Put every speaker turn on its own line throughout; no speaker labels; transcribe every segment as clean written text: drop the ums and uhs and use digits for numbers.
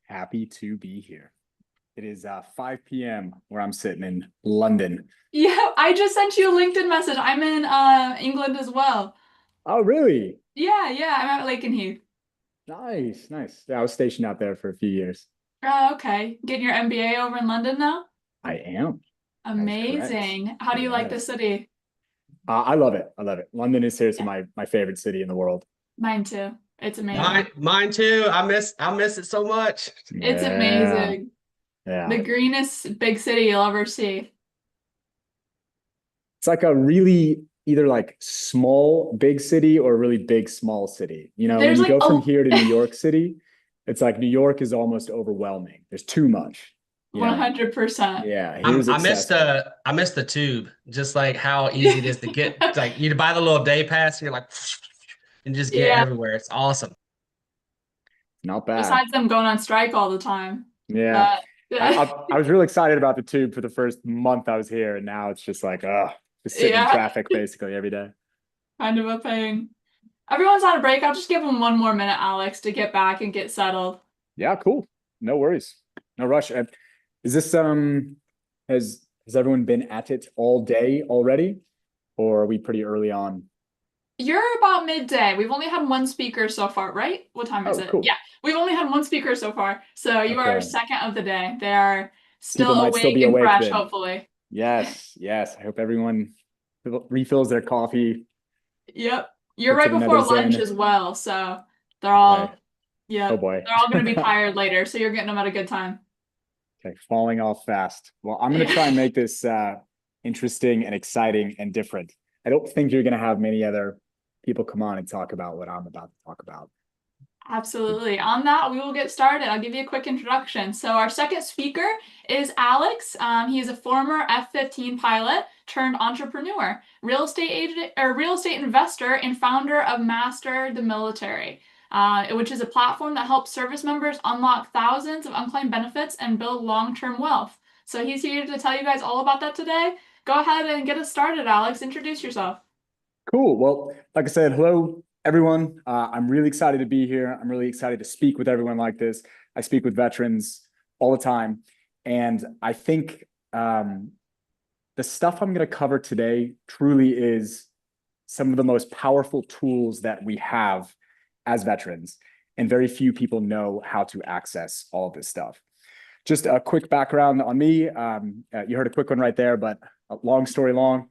Happy to be here. It is 5 p.m. where I'm sitting in London.
Yeah, I just sent you a LinkedIn message. I'm in England as well.
Oh, really?
Yeah, I'm at Lakenheath.
Nice, nice. Yeah, I was stationed out there for a few years.
Oh, okay. Getting your MBA over in London now?
I am. That is correct.
Amazing. How do you like the
Yes.
city?
I love it. I love it. London is seriously
Yeah,
my favorite city in the world.
mine too. It's
Mine,
amazing.
mine too. I miss it so much.
It's
Yeah,
amazing.
yeah.
The greenest big city you'll ever see.
It's like a really either like small big city or a really big small city. When
There's
you
like
go from
a
here to New York City, it's like New York is almost overwhelming. There's too much. You know,
100%.
Yeah,
I'm,
here's
I miss
accessible.
the I miss the tube. Just like how easy it is to get. Like you buy the little day pass, and you're like, and just get
Yeah,
everywhere. It's awesome.
Not bad.
besides them going on strike all the time.
Yeah.
But
I was really excited about the tube for the first month I was here, and now it's just like, just sitting in
yeah,
traffic basically every day.
kind of a pain. Everyone's on a break. I'll just give them one more minute, Alex, to get back and get settled.
Yeah, cool. No worries. No rush. Is this has everyone been at it all day already, or are we pretty early on?
You're about midday. We've only had one speaker so far, right? What time is
Oh,
it?
cool.
Yeah, we've only had one speaker so far. So you are
Okay.
second of the day. They are
People
still
might still
awake
be
and
awake
fresh,
then.
hopefully.
Yes, yes. I hope everyone refills their coffee,
Yep. You're
puts
right
it another
before lunch as
Zen.
well. So they're
Okay.
all,
Oh
yep,
boy.
they're all going to be tired later. So you're getting them at a good time.
Okay, falling off fast. Well, I'm going to
Yeah.
try and make this interesting and exciting and different. I don't think you're going to have many other people come on and talk about what I'm about to talk about.
Absolutely. On that, we will get started. I'll give you a quick introduction. So, our second speaker is Alex. He is a former F-15 pilot turned entrepreneur, real estate agent or real estate investor, and founder of Master the Military, which is a platform that helps service members unlock thousands of unclaimed benefits and build long-term wealth. So, he's here to tell you guys all about that today. Go ahead and get us started, Alex. Introduce yourself.
Cool. Well, like I said, hello, everyone. I'm really excited to be here. I'm really excited to speak with everyone like this. I speak with veterans all the time. And I think the stuff I'm going to cover today truly is some of the most powerful tools that we have as veterans. And very few people know how to access all of this stuff. Just a quick background on me. You heard a quick one right there, but a long story long.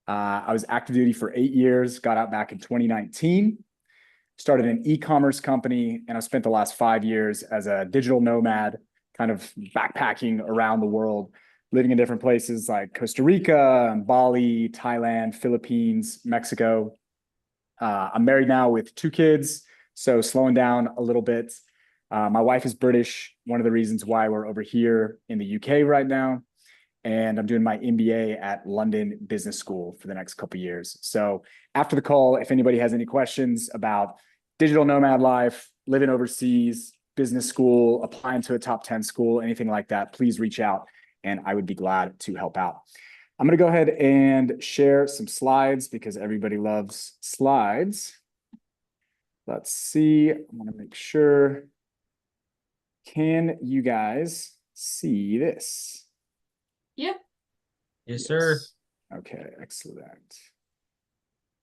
I was active duty for 8 years, got out back in 2019, started an e-commerce company, and I spent the last 5 years as a digital nomad, kind of backpacking around the world, living in different places like Costa Rica, Bali, Thailand, Philippines, Mexico. I'm married now with 2 kids, so slowing down a little bit. My wife is British, one of the reasons why we're over here in the UK right now. And I'm doing my MBA at London Business School for the next couple of years. So after the call, if anybody has any questions about digital nomad life, living overseas, business school, applying to a top 10 school, anything like that, please reach out and I would be glad to help out. I'm going to go ahead and share some slides because everybody loves slides. Let's see. I want to make sure. Can you guys see this?
Yep.
Yes, sir.
Yes. Okay, excellent.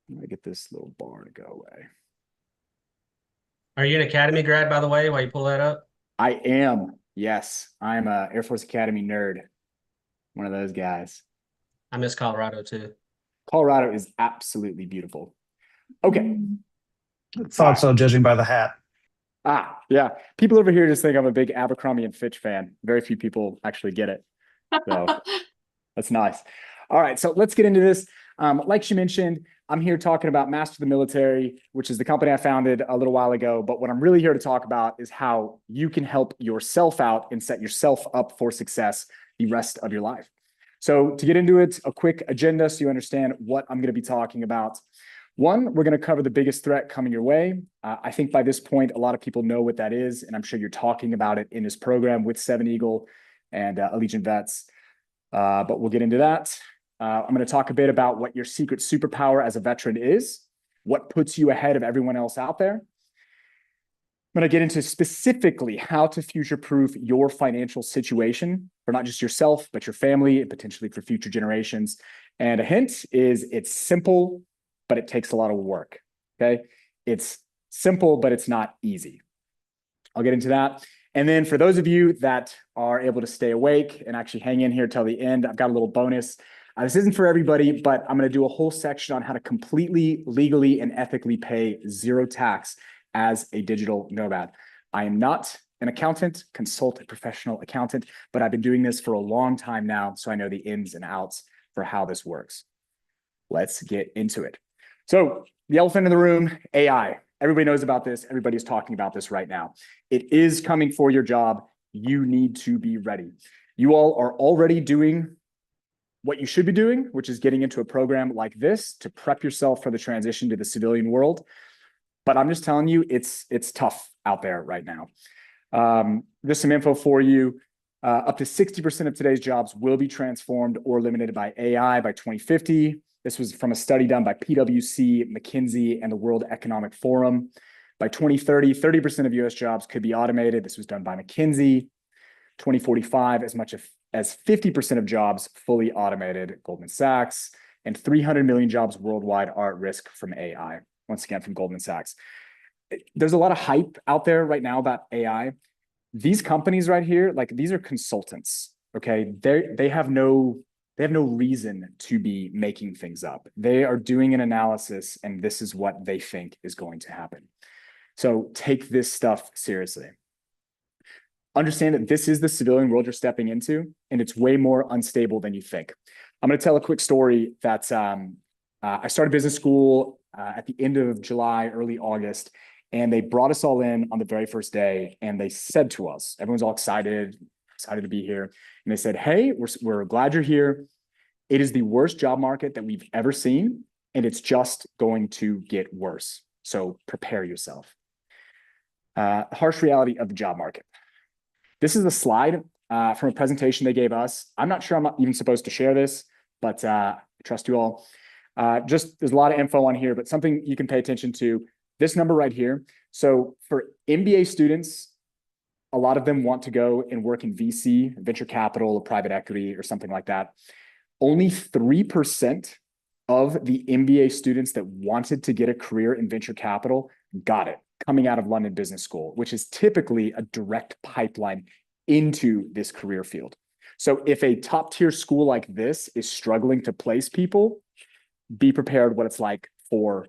I'm gonna get this little bar to go away.
Are you an Academy grad, by the way? While you pull that up,
I am. Yes, I'm a Air Force Academy nerd. One of those guys.
I miss Colorado too.
Colorado is absolutely beautiful. Okay.
Mm.
All
Thought
right.
so, judging by the hat.
Yeah. People over here just think I'm a big Abercrombie and Fitch fan. Very few people actually get it. So that's nice. All right, so let's get into this. Like she mentioned, I'm here talking about Master the Military, which is the company I founded a little while ago. But what I'm really here to talk about is how you can help yourself out and set yourself up for success the rest of your life. So to get into it, a quick agenda so you understand what I'm going to be talking about. One, we're going to cover the biggest threat coming your way. I think by this point, a lot of people know what that is, and I'm sure you're talking about it in this program with Seven Eagle and Allegiant Vets. But we'll get into that. I'm going to talk a bit about what your secret superpower as a veteran is, what puts you ahead of everyone else out there. I'm going to get into specifically how to future-proof your financial situation for not just yourself, but your family and potentially for future generations. And a hint is it's simple, but it takes a lot of work. Okay. It's simple, but it's not easy. I'll get into that. And then for those of you that are able to stay awake and actually hang in here till the end, I've got a little bonus. This isn't for everybody, but I'm going to do a whole section on how to completely, legally, and ethically pay zero tax as a digital nomad. I am not an accountant, consultant, professional accountant, but I've been doing this for a long time now, so I know the ins and outs for how this works. Let's get into it. So the elephant in the room, AI. Everybody knows about this. Everybody's talking about this right now. It is coming for your job. You need to be ready. You all are already doing what you should be doing, which is getting into a program like this to prep yourself for the transition to the civilian world. But I'm just telling you, it's tough out there right now. There's some info for you. Up to 60% of today's jobs will be transformed or eliminated by AI by 2050. This was from a study done by PwC, McKinsey, and the World Economic Forum. By 2030, 30% of US jobs could be automated. This was done by McKinsey. 2045, as much as 50% of jobs fully automated, Goldman Sachs, and 300 million jobs worldwide are at risk from AI. Once again, from Goldman Sachs. There's a lot of hype out there right now about AI. These companies right here, like these are consultants, okay? They have no reason to be making things up. They are doing an analysis and this is what they think is going to happen. So take this stuff seriously. Understand that this is the civilian world you're stepping into and it's way more unstable than you think. I'm going to tell a quick story that I started business school at the end of July, early August, and they brought us all in on the very first day. And they said to us, everyone's all excited to be here. And they said, hey, we're glad you're here. It is the worst job market that we've ever seen, and it's just going to get worse. So prepare yourself. Harsh reality of the job market. This is a slide from a presentation they gave us. I'm not sure I'm not even supposed to share this, but I trust you all. There's a lot of info on here, but something you can pay attention to, this number right here. So for MBA students, a lot of them want to go and work in VC, venture capital, or private equity, or something like that. Only 3% of the MBA students that wanted to get a career in venture capital got it coming out of London Business School, which is typically a direct pipeline into this career field. So if a top tier school like this is struggling to place people, be prepared what it's like for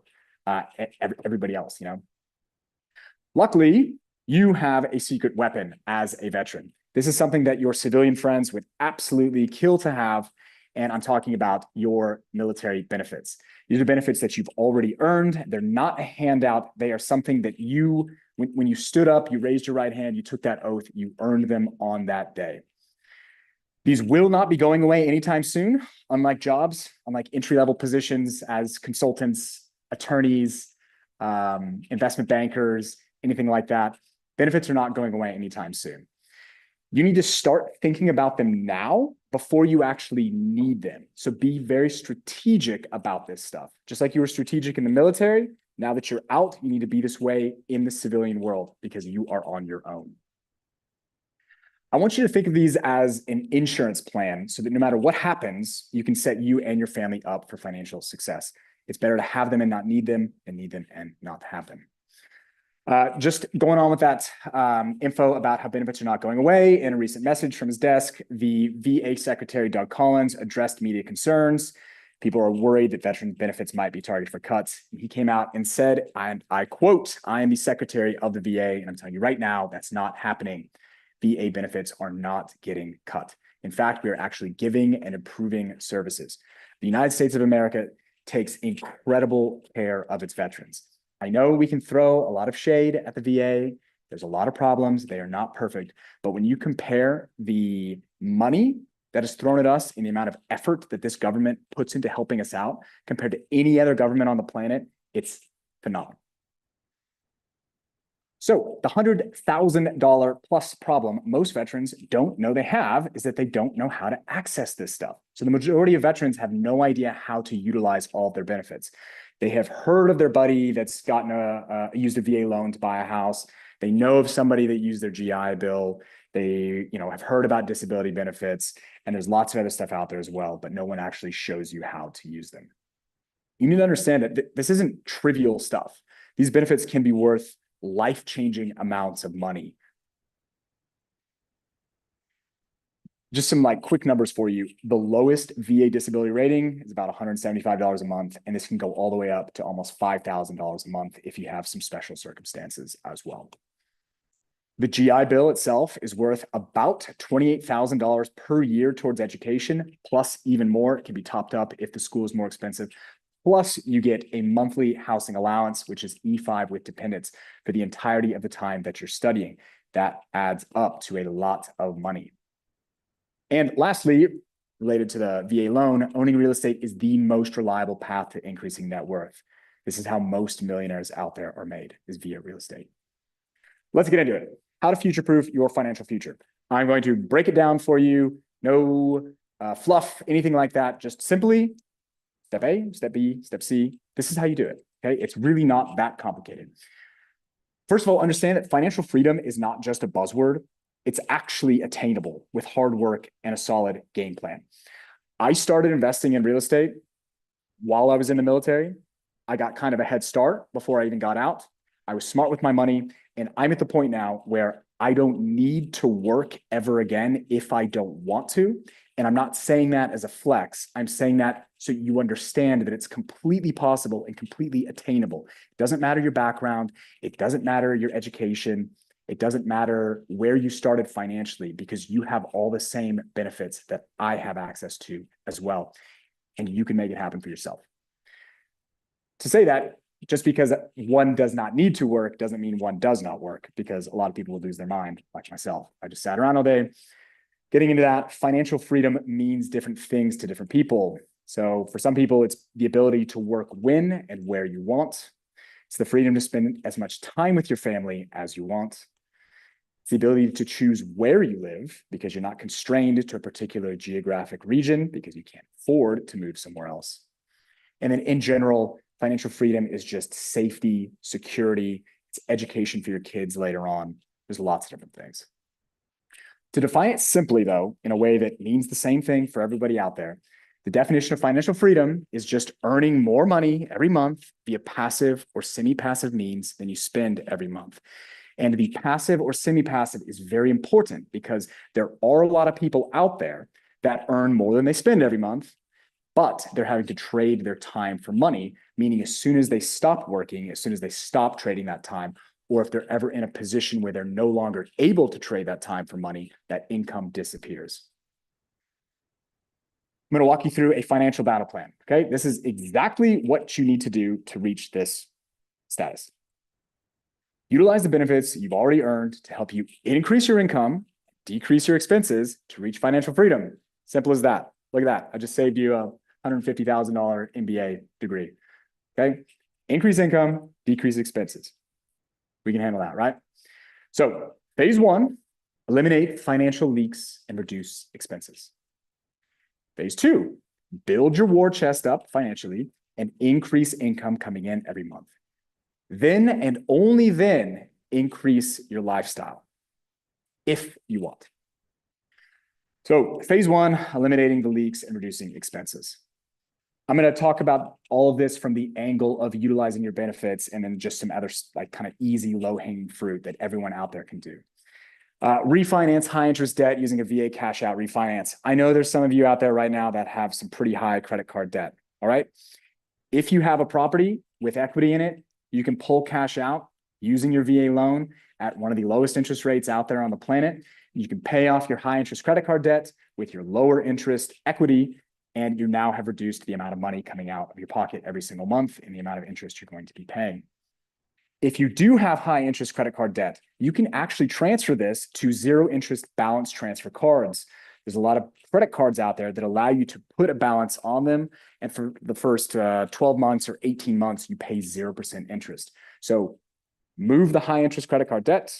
everybody else, you know. Luckily, you have a secret weapon as a veteran. This is something that your civilian friends would absolutely kill to have. And I'm talking about your military benefits. These are benefits that you've already earned. They're not a handout. They are something that you, when you stood up, you raised your right hand, you took that oath, you earned them on that day. These will not be going away anytime soon, unlike jobs, unlike entry-level positions as consultants, attorneys, investment bankers, anything like that. Benefits are not going away anytime soon. You need to start thinking about them now before you actually need them. So be very strategic about this stuff. Just like you were strategic in the military, now that you're out, you need to be this way in the civilian world because you are on your own. I want you to think of these as an insurance plan so that no matter what happens, you can set you and your family up for financial success. It's better to have them and not need them than need them and not have them. Just going on with that info about how benefits are not going away. In a recent message from his desk, the VA Secretary, Doug Collins, addressed media concerns. People are worried that veteran benefits might be targeted for cuts. He came out and said, and I quote, "I am the Secretary of the VA, and I'm telling you right now, that's not happening. VA benefits are not getting cut. In fact, we are actually giving and improving services. The United States of America takes incredible care of its veterans. I know we can throw a lot of shade at the VA. There's a lot of problems. They are not perfect. But when you compare the money that is thrown at us and the amount of effort that this government puts into helping us out compared to any other government on the planet, it's phenomenal. So the $100,000 plus problem most veterans don't know they have is that they don't know how to access this stuff. So the majority of veterans have no idea how to utilize all of their benefits. They have heard of their buddy that's gotten used a VA loan to buy a house. They know of somebody that used their GI Bill. They, have heard about disability benefits, and there's lots of other stuff out there as well, but no one actually shows you how to use them. You need to understand that this isn't trivial stuff. These benefits can be worth life-changing amounts of money. Just some quick numbers for you. The lowest VA disability rating is about $175 a month, and this can go all the way up to almost $5,000 a month if you have some special circumstances as well. The GI Bill itself is worth about $28,000 per year towards education, plus even more. It can be topped up if the school is more expensive. Plus, you get a monthly housing allowance, which is E5 with dependents for the entirety of the time that you're studying. That adds up to a lot of money. And lastly, related to the VA loan, owning real estate is the most reliable path to increasing net worth. This is how most millionaires out there are made, is via real estate. Let's get into it. How to future-proof your financial future. I'm going to break it down for you. No fluff, anything like that. Just simply step A, step B, step C. This is how you do it, okay? It's really not that complicated. First of all, understand that financial freedom is not just a buzzword. It's actually attainable with hard work and a solid game plan. I started investing in real estate while I was in the military. I got kind of a head start before I even got out. I was smart with my money, and I'm at the point now where I don't need to work ever again if I don't want to. And I'm not saying that as a flex. I'm saying that so you understand that it's completely possible and completely attainable. It doesn't matter your background. It doesn't matter your education. It doesn't matter where you started financially, because you have all the same benefits that I have access to as well. And you can make it happen for yourself. To say that, just because one does not need to work doesn't mean one does not work, because a lot of people will lose their mind, like myself. I just sat around all day. Getting into that, financial freedom means different things to different people. So for some people, it's the ability to work when and where you want. It's the freedom to spend as much time with your family as you want. It's the ability to choose where you live, because you're not constrained to a particular geographic region because you can't afford to move somewhere else. And then in general, financial freedom is just safety, security, it's education for your kids later on. There's lots of different things. To define it simply, though, in a way that means the same thing for everybody out there, the definition of financial freedom is just earning more money every month via passive or semi-passive means than you spend every month. And the passive or semi-passive is very important, because there are a lot of people out there that earn more than they spend every month, but they're having to trade their time for money, meaning as soon as they stop working, as soon as they stop trading that time, or if they're ever in a position where they're no longer able to trade that time for money, that income disappears. I'm going to walk you through a financial battle plan, okay? This is exactly what you need to do to reach this status. Utilize the benefits you've already earned to help you increase your income, decrease your expenses to reach financial freedom. Simple as that. Look at that. I just saved you a $150,000 MBA degree, okay? Increase income, decrease expenses. We can handle that, right? So phase one, eliminate financial leaks and reduce expenses. Phase two, build your war chest up financially and increase income coming in every month. Then and only then increase your lifestyle, if you want. So phase one, eliminating the leaks and reducing expenses. I'm going to talk about all of this from the angle of utilizing your benefits, and then just some other kind of easy low-hanging fruit that everyone out there can do. Refinance high interest debt using a VA cash out refinance. I know there's some of you out there right now that have some pretty high credit card debt. All right. If you have a property with equity in it, you can pull cash out using your VA loan at one of the lowest interest rates out there on the planet. You can pay off your high interest credit card debt with your lower interest equity, and you now have reduced the amount of money coming out of your pocket every single month and the amount of interest you're going to be paying. If you do have high interest credit card debt, you can actually transfer this to zero interest balance transfer cards. There's a lot of credit cards out there that allow you to put a balance on them, and for the first 12 months or 18 months, you pay 0% interest. So move the high interest credit card debt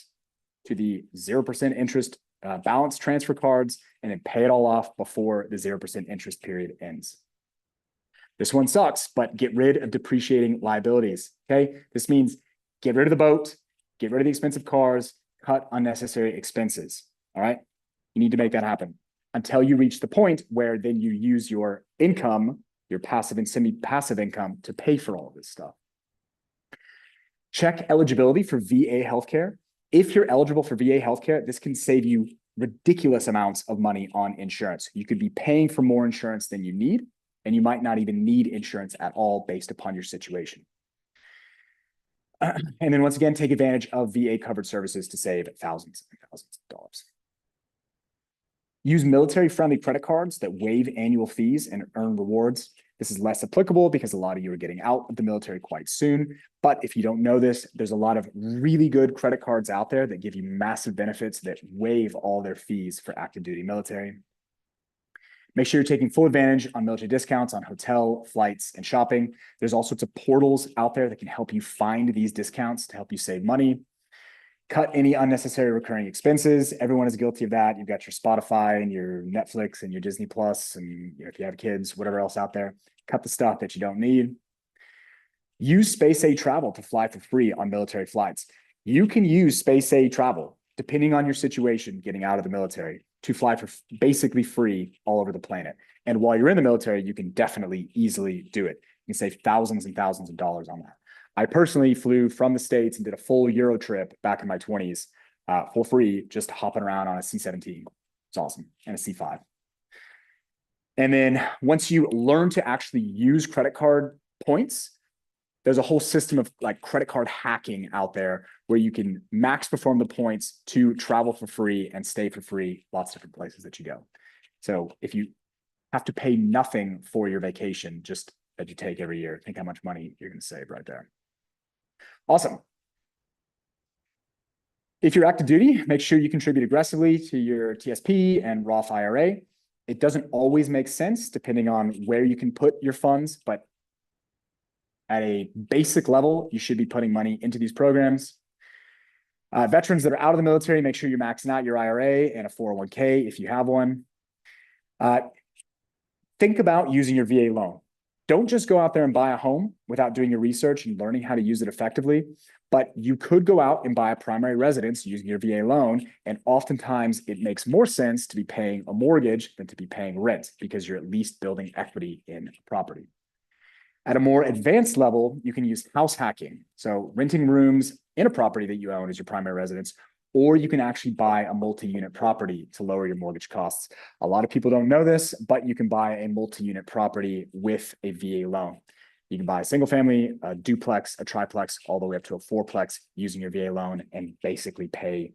to the 0% interest balance transfer cards, and then pay it all off before the 0% interest period ends. This one sucks, but get rid of depreciating liabilities, okay? This means get rid of the boat, Get rid of the expensive cars, cut unnecessary expenses. All right. You need to make that happen until you reach the point where then you use your income, your passive and semi-passive income to pay for all of this stuff. Check eligibility for VA healthcare. If you're eligible for VA healthcare, this can save you ridiculous amounts of money on insurance. You could be paying for more insurance than you need, and you might not even need insurance at all based upon your situation. And then once again, take advantage of VA covered services to save thousands and thousands of dollars. Use military-friendly credit cards that waive annual fees and earn rewards. This is less applicable because a lot of you are getting out of the military quite soon. But if you don't know this, there's a lot of really good credit cards out there that give you massive benefits that waive all their fees for active duty military. Make sure you're taking full advantage on military discounts on hotel, flights, and shopping. There's all sorts of portals out there that can help you find these discounts to help you save money. Cut any unnecessary recurring expenses. Everyone is guilty of that. You've got your Spotify and your Netflix and your Disney Plus, and if you have kids, whatever else out there. Cut the stuff that you don't need. Use space aid travel to fly for free on military flights. You can use space aid travel, depending on your situation, getting out of the military, to fly for basically free all over the planet. And while you're in the military, you can definitely easily do it. You can save thousands and thousands of dollars on that. I personally flew from the States and did a full Euro trip back in my 20s for free, just hopping around on a C-17. It's awesome. And a C-5. And then once you learn to actually use credit card points, there's a whole system of like credit card hacking out there where you can max perform the points to travel for free and stay for free, lots of different places that you go. So if you have to pay nothing for your vacation, just that you take every year, think how much money you're going to save right there. Awesome. If you're active duty, make sure you contribute aggressively to your TSP and Roth IRA. It doesn't always make sense depending on where you can put your funds, but at a basic level, you should be putting money into these programs. Veterans that are out of the military, make sure you're maxing out your IRA and a 401k if you have one. Think about using your VA loan. Don't just go out there and buy a home without doing your research and learning how to use it effectively, but you could go out and buy a primary residence using your VA loan, and oftentimes it makes more sense to be paying a mortgage than to be paying rent because you're at least building equity in property. At a more advanced level, you can use house hacking. So renting rooms in a property that you own as your primary residence, or you can actually buy a multi-unit property to lower your mortgage costs. A lot of people don't know this, but you can buy a multi-unit property with a VA loan. You can buy a single family, a duplex, a triplex, all the way up to a fourplex using your VA loan and basically pay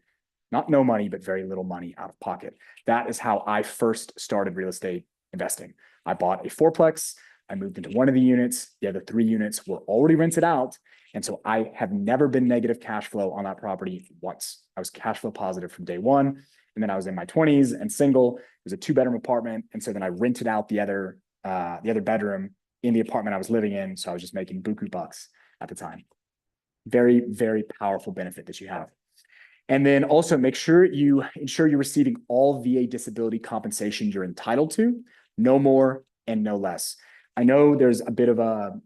not no money, but very little money out of pocket. That is how I first started real estate investing. I bought a fourplex. I moved into one of the units. The other 3 units were already rented out. And so I have never been negative cash flow on that property once. I was cash flow positive from day one. And then I was in my 20s and single. It was a 2-bedroom apartment. And so then I rented out the other bedroom in the apartment I was living in. So I was just making buku bucks at the time. Very, very powerful benefit that you have. And then also make sure you ensure you're receiving all VA disability compensation you're entitled to, no more and no less. I know there's a bit of a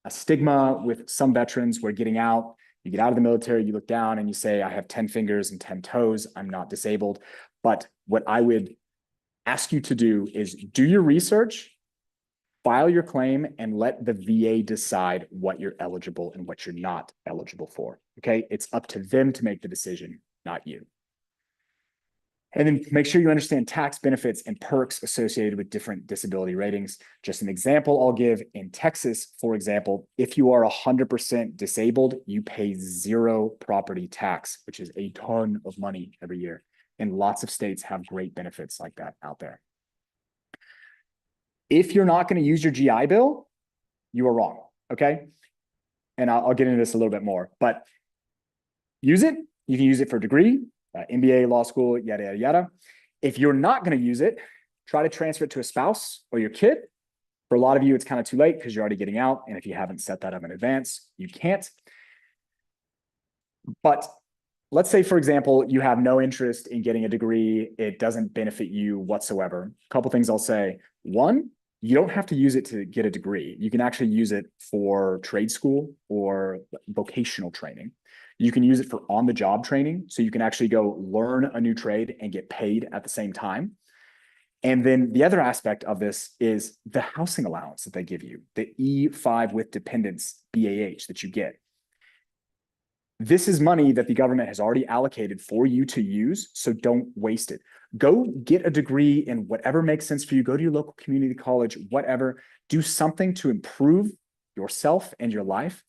stigma with some veterans where getting out, you get out of the military, you look down and you say, I have 10 fingers and 10 toes, I'm not disabled. But what I would ask you to do is do your research, file your claim, and let the VA decide what you're eligible and what you're not eligible for, okay? It's up to them to make the decision, not you. And then make sure you understand tax benefits and perks associated with different disability ratings. Just an example I'll give: in Texas, for example, if you are 100% disabled, you pay 0 property tax, which is a ton of money every year. And lots of states have great benefits like that out there. If you're not going to use your GI Bill, you are wrong, okay? And I'll get into this a little bit more, but use it. You can use it for a degree. MBA, law school, yada, yada, yada. If you're not going to use it, try to transfer it to a spouse or your kid. For a lot of you, it's kind of too late because you're already getting out. And if you haven't set that up in advance, you can't. But let's say, for example, you have no interest in getting a degree. It doesn't benefit you whatsoever. A couple things I'll say. One, you don't have to use it to get a degree. You can actually use it for trade school or vocational training. You can use it for on-the-job training. So you can actually go learn a new trade and get paid at the same time. And then the other aspect of this is the housing allowance that they give you, the E5 with dependents BAH that you get. This is money that the government has already allocated for you to use, so don't waste it. Go get a degree in whatever makes sense for you. Go to your local community college, whatever. Do something to improve yourself and your life.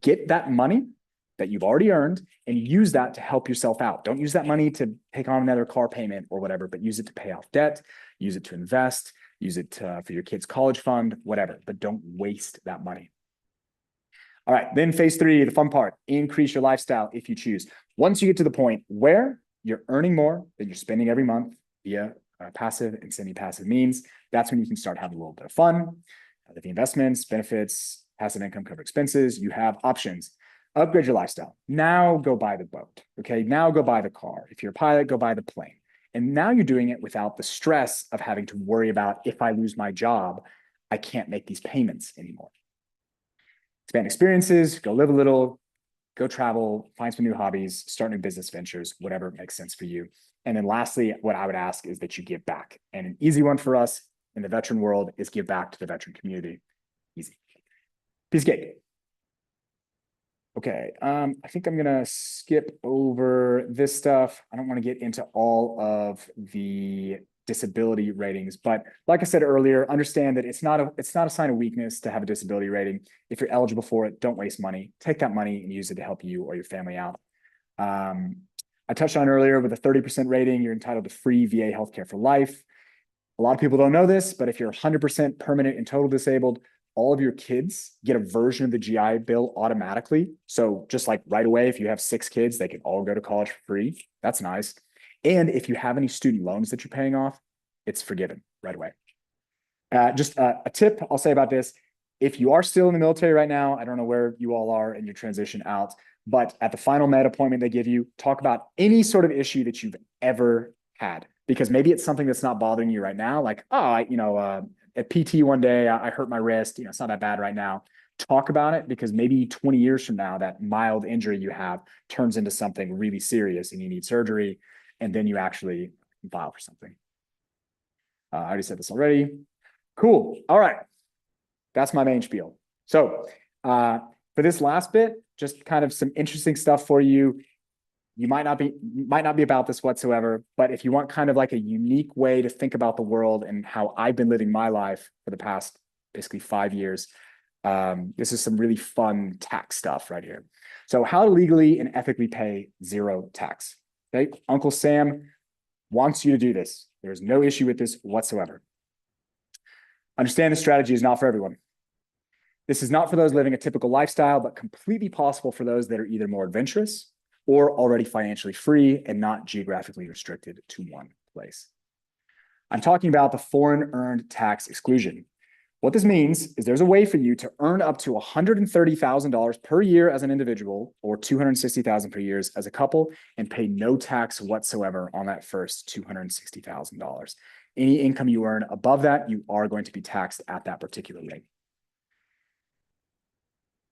Get that money that you've already earned and use that to help yourself out. Don't use that money to take on another car payment or whatever, but use it to pay off debt, use it to invest, use it for your kids' college fund, whatever, but don't waste that money. All right, then phase 3, the fun part, increase your lifestyle if you choose. Once you get to the point where you're earning more than you're spending every month via passive and semi-passive means, that's when you can start having a little bit of fun. The investments, benefits, passive income cover expenses, you have options. Upgrade your lifestyle. Now go buy the boat, okay? Now go buy the car. If you're a pilot, go buy the plane. And now you're doing it without the stress of having to worry about if I lose my job, I can't make these payments anymore. Expand experiences, go live a little, go travel, find some new hobbies, start new business ventures, whatever makes sense for you. And then lastly, what I would ask is that you give back. And an easy one for us in the veteran world is give back to the veteran community. Easy. Piece of cake. Okay, I think I'm gonna skip over this stuff. I don't want to get into all of the disability ratings, but like I said earlier, understand that it's not a sign of weakness to have a disability rating. If you're eligible for it, don't waste money. Take that money and use it to help you or your family out. I touched on earlier with a 30% rating, you're entitled to free VA healthcare for life. A lot of people don't know this, but if you're 100% permanent and total disabled, all of your kids get a version of the GI Bill automatically. So just like right away, if you have 6 kids, they can all go to college for free. That's nice. And if you have any student loans that you're paying off, it's forgiven right away. Just a tip I'll say about this. If you are still in the military right now, I don't know where you all are in your transition out, but at the final med appointment they give you, talk about any sort of issue that you've ever had. Because maybe it's something that's not bothering you right now. Like, at PT one day, I hurt my wrist. It's not that bad right now. Talk about it because maybe 20 years from now, that mild injury you have turns into something really serious and you need surgery. And then you actually file for something. I already said this already. Cool. All right. That's my main spiel. So for this last bit, just kind of some interesting stuff for you. You might not be about this whatsoever, but if you want kind of like a unique way to think about the world and how I've been living my life for the past basically 5 years, this is some really fun tax stuff right here. So how to legally and ethically pay zero tax. Okay, Uncle Sam wants you to do this. There's no issue with this whatsoever. Understand the strategy is not for everyone. This is not for those living a typical lifestyle, but completely possible for those that are either more adventurous or already financially free and not geographically restricted to one place. I'm talking about the foreign earned tax exclusion. What this means is there's a way for you to earn up to $130,000 per year as an individual or $260,000 per year as a couple and pay no tax whatsoever on that first $260,000. Any income you earn above that, you are going to be taxed at that particular rate.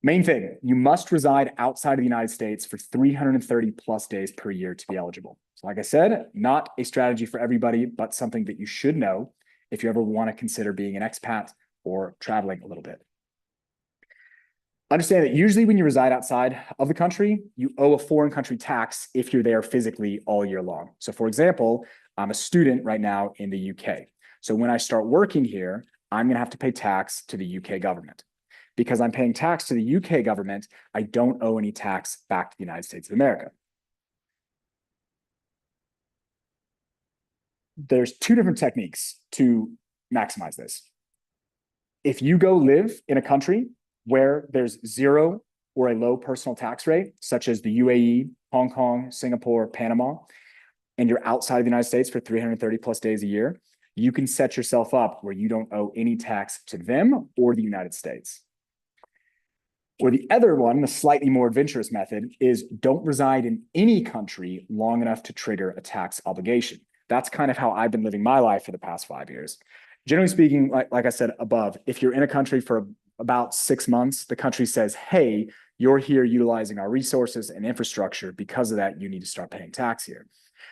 Main thing, you must reside outside of the United States for 330 plus days per year to be eligible. So like I said, not a strategy for everybody, but something that you should know if you ever want to consider being an expat or traveling a little bit. Understand that usually when you reside outside of the country, you owe a foreign country tax if you're there physically all year long. So for example, I'm a student right now in the UK. So when I start working here, I'm going to have to pay tax to the UK government. Because I'm paying tax to the UK government, I don't owe any tax back to the United States of America. There's 2 different techniques to maximize this. If you go live in a country where there's 0 or a low personal tax rate, such as the UAE, Hong Kong, Singapore, Panama, and you're outside of the United States for 330 plus days a year, you can set yourself up where you don't owe any tax to them or the United States. Or the other one, the slightly more adventurous method, is don't reside in any country long enough to trigger a tax obligation. That's kind of how I've been living my life for the past 5 years. Generally speaking, like I said above, if you're in a country for about 6 months, the country says, hey, You're here utilizing our resources and infrastructure. Because of that, you need to start paying tax here.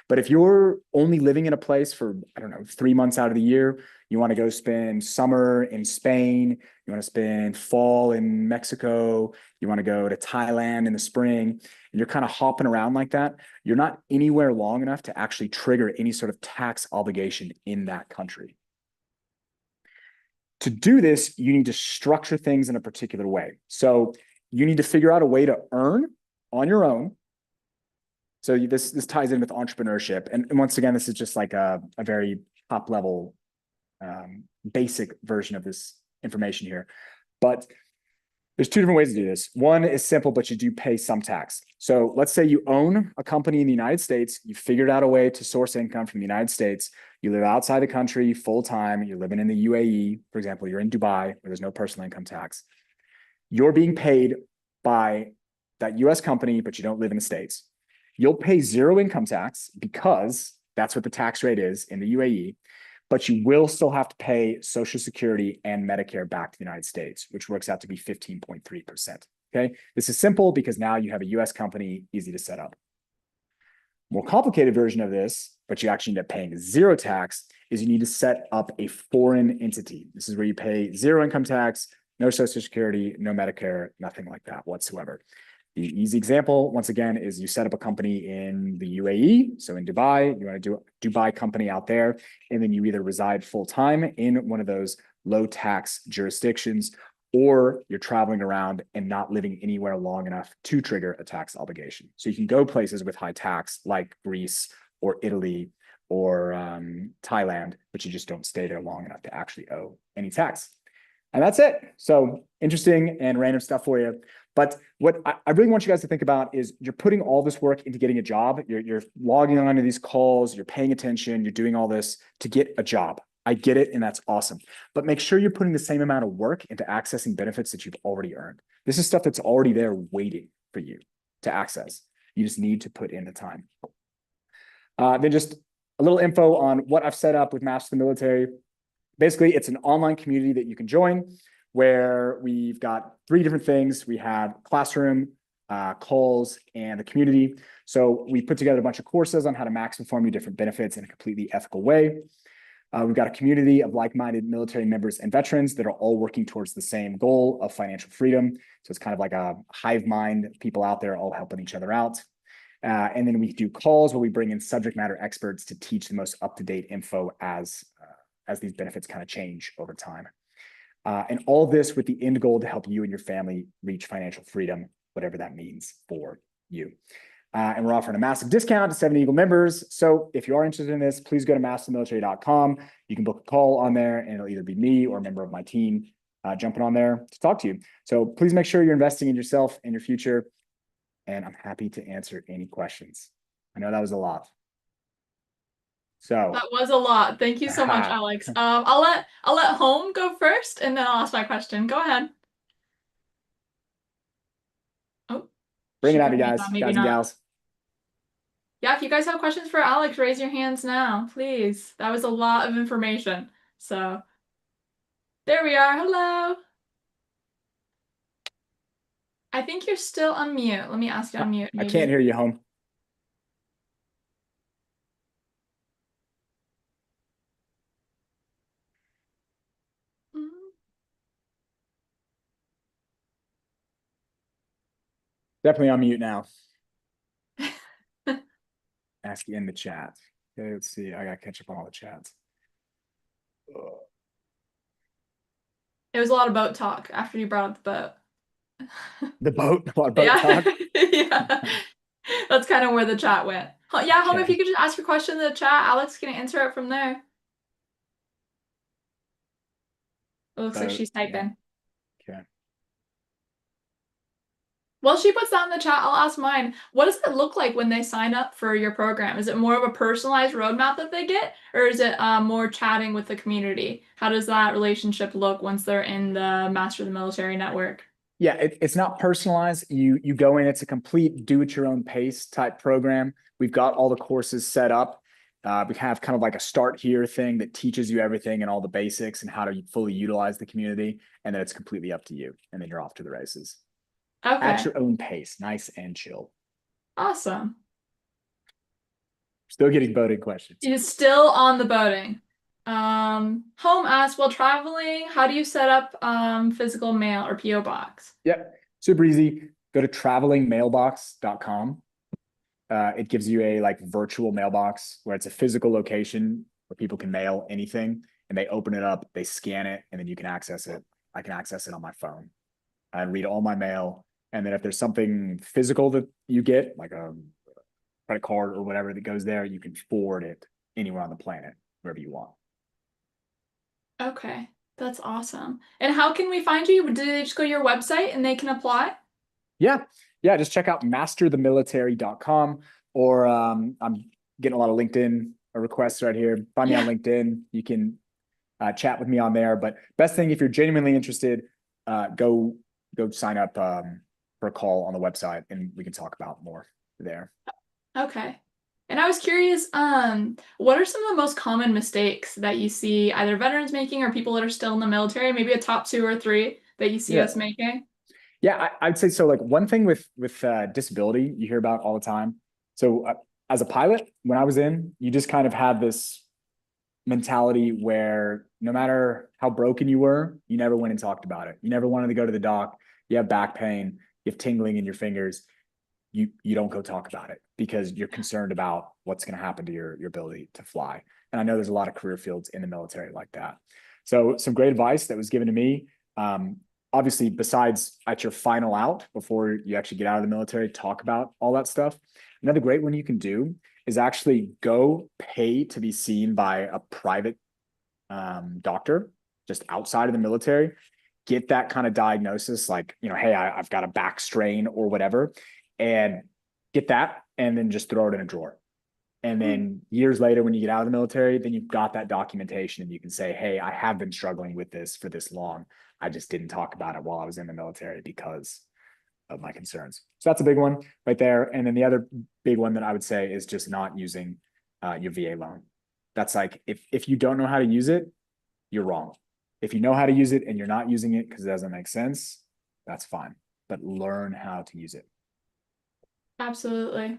But if you're only living in a place for, I don't know, 3 months out of the year, you want to go spend summer in Spain, you want to spend fall in Mexico, you want to go to Thailand in the spring, and you're kind of hopping around like that, you're not anywhere long enough to actually trigger any sort of tax obligation in that country. To do this, you need to structure things in a particular way. So you need to figure out a way to earn on your own. So this ties in with entrepreneurship. And once again, this is just like a very top level, basic version of this information here. But there's 2 different ways to do this. One is simple, but you do pay some tax. So let's say you own a company in the United States. You figured out a way to source income from the United States. You live outside the country full time. You're living in the UAE. For example, you're in Dubai where there's no personal income tax. You're being paid by that US company, but you don't live in the States. You'll pay 0 income tax because that's what the tax rate is in the UAE, but you will still have to pay Social Security and Medicare back to the United States, which works out to be 15.3%. Okay, this is simple because now you have a US company, easy to set up. More complicated version of this, but you actually end up paying 0 tax, is you need to set up a foreign entity. This is where you pay 0 income tax, no Social Security, no Medicare, nothing like that whatsoever. The easy example, once again, is you set up a company in the UAE, so in Dubai, you want to do a Dubai company out there, and then you either reside full-time in one of those low tax jurisdictions, or you're traveling around and not living anywhere long enough to trigger a tax obligation. So you can go places with high tax like Greece or Italy or Thailand, but you just don't stay there long enough to actually owe any tax. And that's it. So interesting and random stuff for you. But what I really want you guys to think about is you're putting all this work into getting a job. You're logging on to these calls, you're paying attention, you're doing all this to get a job. I get it, and that's awesome. But make sure you're putting the same amount of work into accessing benefits that you've already earned. This is stuff that's already there waiting for you to access. You just need to put in the time. Then just a little info on what I've set up with Master the Military. Basically, it's an online community that you can join where we've got 3 different things. We have classroom, calls, and the community. So we put together a bunch of courses on how to max inform you different benefits in a completely ethical way. We've got a community of like-minded military members and veterans that are all working towards the same goal of financial freedom. So it's kind of like a hive mind, people out there all helping each other out. And then we do calls where we bring in subject matter experts to teach the most up-to-date info as these benefits kind of change over time. And all this with the end goal to help you and your family reach financial freedom, whatever that means for you. And we're offering a massive discount to 7 Eagle members. So if you are interested in this, please go to mastermilitary.com. You can book a call on there, and it'll either be me or a member of my team jumping on there to talk to you. So please make sure you're investing in yourself and your future. And I'm happy to answer any questions. I know that was a lot. So
that was a lot. Thank you so much, Alex. I'll let Home go first, and then I'll ask my question. Go ahead. Oh,
bring it at me, guys,
maybe
guys
not.
and gals.
Yeah, if you guys have questions for Alex, raise your hands now, please. That was a lot of information. So there we are. Hello. I think you're still on mute. Let me ask you to unmute.
I can't hear you, Home. Definitely on mute now. Ask you in the chat. Okay, let's see. I gotta catch up on all the chats.
It was a lot of boat talk after you brought up the boat.
The boat? A lot of boat talk?
Yeah. That's kind of where the chat went. Yeah, Home,
Okay.
if you could just ask your question in the chat, Alex can answer it from there. It looks like she's typing.
Yeah. Okay.
While she puts that in the chat, I'll ask mine. What does it look like when they sign up for your program? Is it more of a personalized roadmap that they get, or is it more chatting with the community? How does that relationship look once they're in the Master of the Military network?
Yeah, it's not personalized. You go in, it's a complete do-at-your-own pace type program. We've got all the courses set up. We have kind of like a start here thing that teaches you everything and all the basics and how to fully utilize the community. And then it's completely up to you. And then you're off to the races.
Okay.
At your own pace, nice and chill.
Awesome.
Still getting boating questions.
He's still on the boating. Home asks, while traveling, how do you set up physical mail or PO box?
Yep, super easy. Go to travelingmailbox.com. It gives you a like virtual mailbox where it's a physical location where people can mail anything, and they open it up, they scan it, and then you can access it. I can access it on my phone and read all my mail. And then if there's something physical that you get, like a credit card or whatever that goes there, you can forward it anywhere on the planet, wherever you want.
Okay, that's awesome. And how can we find you? Do they just go to your website and they can apply?
Yeah. Just check out masterthemilitary.com, or I'm getting a lot of LinkedIn requests right here. Find me on LinkedIn. You can chat with me on there. But best thing, if you're genuinely interested, go sign up for a call on the website, and we can talk about more there.
Okay. And I was curious, what are some of the most common mistakes that you see either veterans making or people that are still in the military? Maybe a top 2 or 3 that you see us making?
Yeah, I'd say so. Like one thing with disability you hear about all the time. So as a pilot, when I was in, you just kind of had this mentality where no matter how broken you were, you never went and talked about it. You never wanted to go to the doc. You have back pain, you have tingling in your fingers. You don't go talk about it because you're concerned about what's going to happen to your ability to fly. And I know there's a lot of career fields in the military like that. So some great advice that was given to me. Obviously, besides at your final out before you actually get out of the military, talk about all that stuff. Another great one you can do is actually go pay to be seen by a private doctor just outside of the military. Get that kind of diagnosis, like, hey, I've got a back strain or whatever, and get that, and then just throw it in a drawer. And then years later, when you get out of the military, then you've got that documentation and you can say, hey, I have been struggling with this for this long. I just didn't talk about it while I was in the military because of my concerns. So that's a big one right there. And then the other big one that I would say is just not using your VA loan. That's like, if you don't know how to use it, you're wrong. If you know how to use it and you're not using it because it doesn't make sense, that's fine. But learn how to use it.
Absolutely.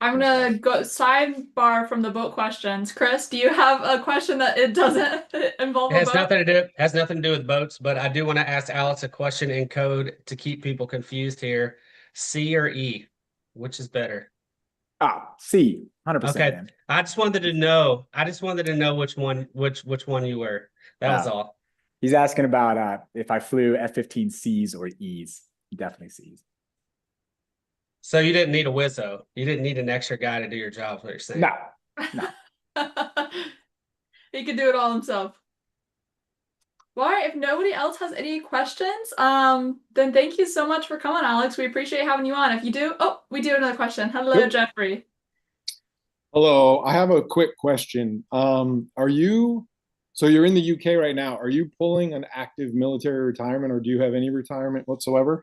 I'm gonna go sidebar from the boat questions. Chris, do you have a question that it doesn't involve
It
a
has
boat?
nothing to do with boats, but I do want to ask Alex a question in code to keep people confused here. C or E, which is better?
C, 100%.
Okay,
man.
I just wanted to know which one you were. That was all.
He's asking about if I flew F-15Cs or Es. Definitely Cs.
So you didn't need a Wizzo. You didn't need an extra guy to do your job, is what you're saying.
No.
He could do it all himself. Well, all right, if nobody else has any questions, then thank you so much for coming, Alex. We appreciate having you on. If you do, we do have another question. Hello,
Yep.
Jeffrey.
Hello, I have a quick question. So you're in the UK right now. Are you pulling an active military retirement, or do you have any retirement whatsoever?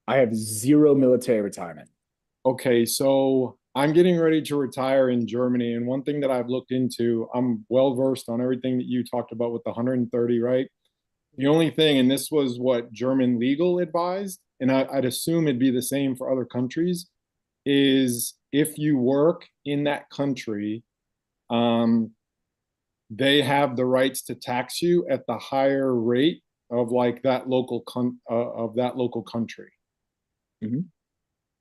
I have 0 military retirement.
Okay, so I'm getting ready to retire in Germany, and one thing that I've looked into, I'm well versed on everything that you talked about with the 130, right? The only thing, and this was what German legal advised, and I'd assume it'd be the same for other countries, is if you work in that country, they have the rights to tax you at the higher rate of like that local country.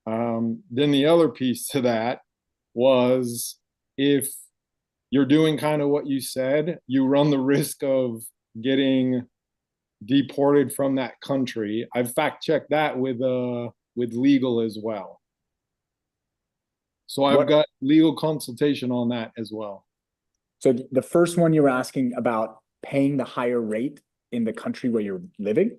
Then the other piece to that was, if you're doing kind of what you said, you run the risk of getting deported from that country. I've fact checked that with legal as well. So I've got legal consultation on that as well.
So the first one you were asking about paying the higher rate in the country where you're living?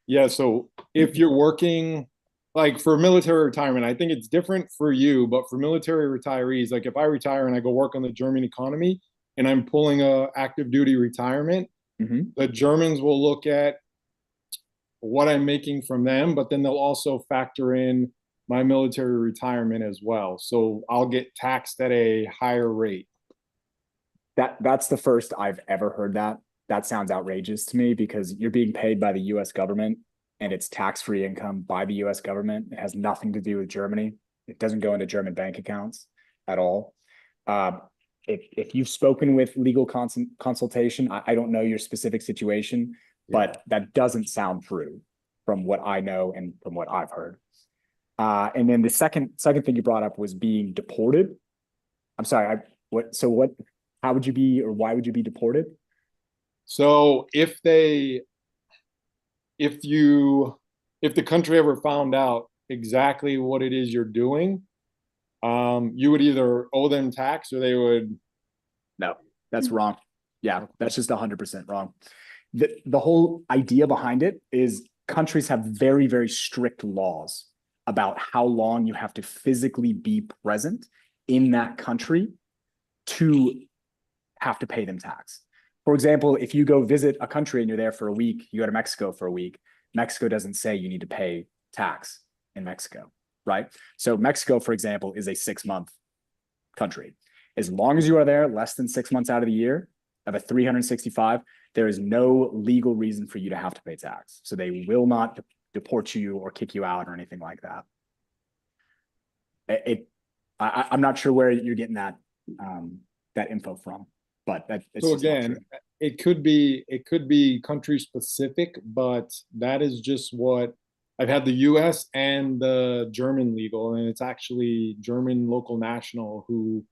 Yeah, so if you're working, like for military retirement, I think it's different for you, but for military retirees, like if I retire and I go work on the German economy and I'm pulling a active duty retirement, the Germans will look at what I'm making from them, but then they'll also factor in my military retirement as well. So I'll get taxed at a higher rate.
That's the first I've ever heard that. That sounds outrageous to me because you're being paid by the US government and it's tax-free income by the US government. It has nothing to do with Germany. It doesn't go into German bank accounts at all. If you've spoken with legal consultation, I don't know your specific situation, but that doesn't sound true from what I know and from what I've heard. And then the second thing you brought up was being deported. I'm sorry, how would you be, or why would you be deported?
So if the country ever found out exactly what it is you're doing, you would either owe them tax or they would.
No, that's wrong. Yeah, that's just 100% wrong. The whole idea behind it is countries have very, very strict laws about how long you have to physically be present in that country to have to pay them tax. For example, if you go visit a country and you're there for a week, you go to Mexico for a week, Mexico doesn't say you need to pay tax in Mexico, right? So Mexico, for example, is a 6-month country. As long as you are there less than 6 months out of the year, of a 365, there is no legal reason for you to have to pay tax. So they will not deport you or kick you out or anything like that. I'm not sure where you're getting that info from, but it's
so again, it could be country specific, but that is just what I've had the US and the German legal, and it's actually German local national who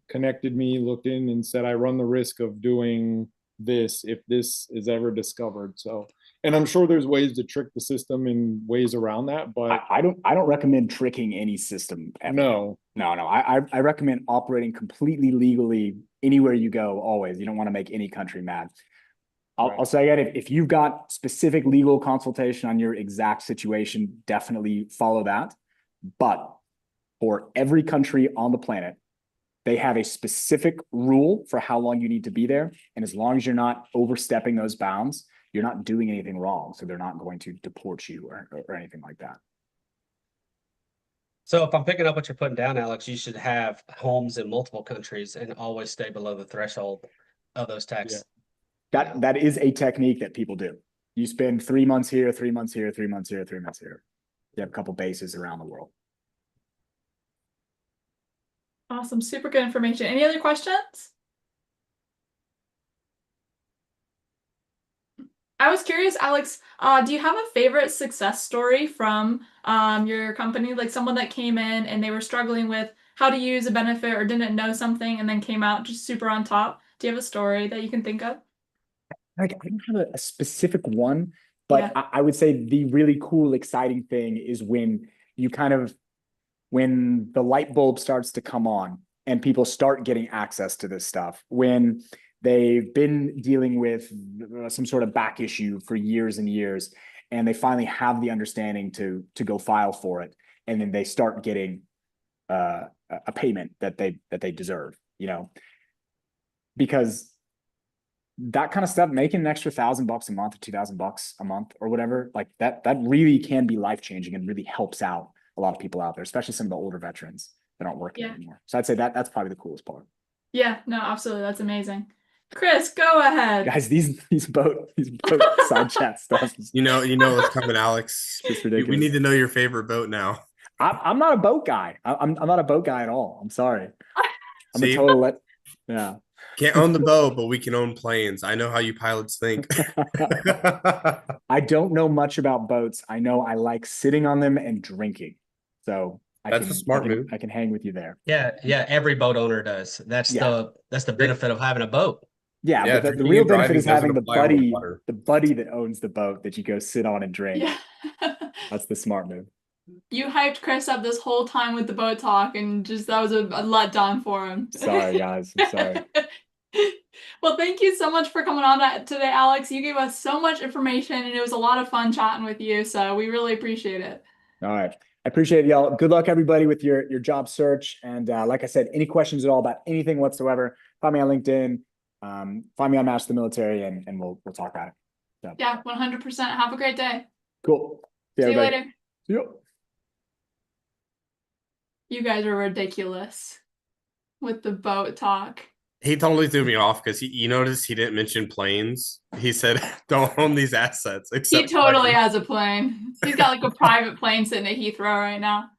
connected me, looked in and said, I run the risk of doing this if this is ever discovered. So, and I'm sure there's ways to trick the system and ways around that, but
I don't recommend tricking any system ever.
No.
I recommend operating completely legally anywhere you go. Always, you don't want to make any country mad. I'll say again, if you've got specific legal consultation on your exact situation, definitely follow that. But for every country on the planet, they have a specific rule for how long you need to be there. And as long as you're not overstepping those bounds, you're not doing anything wrong. So they're not going to deport you or anything like that.
So if I'm picking up what you're putting down, Alex, you should have homes in multiple countries and always stay below the threshold of those taxes.
Yeah. That is a technique that people do. You spend 3 months here, 3 months here, 3 months here, 3 months here. You have a couple bases around the world.
Awesome. Super good information. Any other questions? I was curious, Alex, do you have a favorite success story from your company? Like someone that came in and they were struggling with how to use a benefit or didn't know something and then came out just super on top. Do you have a story that you can think of?
I don't have a specific one, but yeah. I would say the really cool, exciting thing is when the light bulb starts to come on and people start getting access to this stuff, when they've been dealing with some sort of back issue for years and years, and they finally have the understanding to go file for it, and then they start getting a payment that they deserve, because that kind of stuff, making an extra $1,000 a month or $2,000 a month or whatever, like that really can be life-changing and really helps out a lot of people out there, especially some of the older veterans that aren't working anymore. So I'd say that's probably the coolest part.
Yeah, no, absolutely. That's amazing. Chris, go ahead.
Guys, these boat side chat stuff.
You know what's coming, Alex.
It's ridiculous.
We need to know your favorite boat now.
I'm not a boat guy. I'm not a boat guy at all. I'm sorry. I'm a total yeah.
Can't own the boat, but we can own planes. I know how you pilots think.
I don't know much about boats. I know I like sitting on them and drinking. So
that's a smart move.
I can hang with you there.
Yeah. Every boat owner does. That's the benefit of having a boat.
Yeah, but the real benefit is having the buddy that owns the boat that you go sit on and drink.
Yeah.
That's the smart move.
You hyped Chris up this whole time with the boat talk, and just that was a letdown for him.
Sorry, guys. I'm sorry.
Well, thank you so much for coming on today, Alex. You gave us so much information, and it was a lot of fun chatting with you, so we really appreciate it.
All right. I appreciate it, y'all. Good luck, everybody, with your job search. And like I said, any questions at all about anything whatsoever, find me on LinkedIn, find me on Master the Military, and we'll talk about it. So.
Yeah, 100%. Have a great day.
Cool.
See you later.
See you.
You guys are ridiculous with the boat talk.
He totally threw me off because you notice he didn't mention planes. He said, "Don't own these assets."
He
Except
totally
planes.
has a plane. He's got like a private plane sitting at Heathrow right now.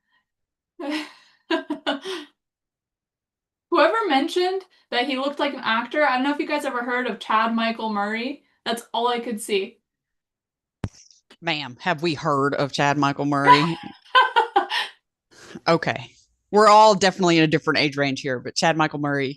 Whoever mentioned that he looked like an actor, I don't know if you guys ever heard of Chad Michael Murray. That's all I could see.
Ma'am, have we heard of Chad Michael Murray? Okay. We're all definitely in a different age range here, but Chad Michael Murray,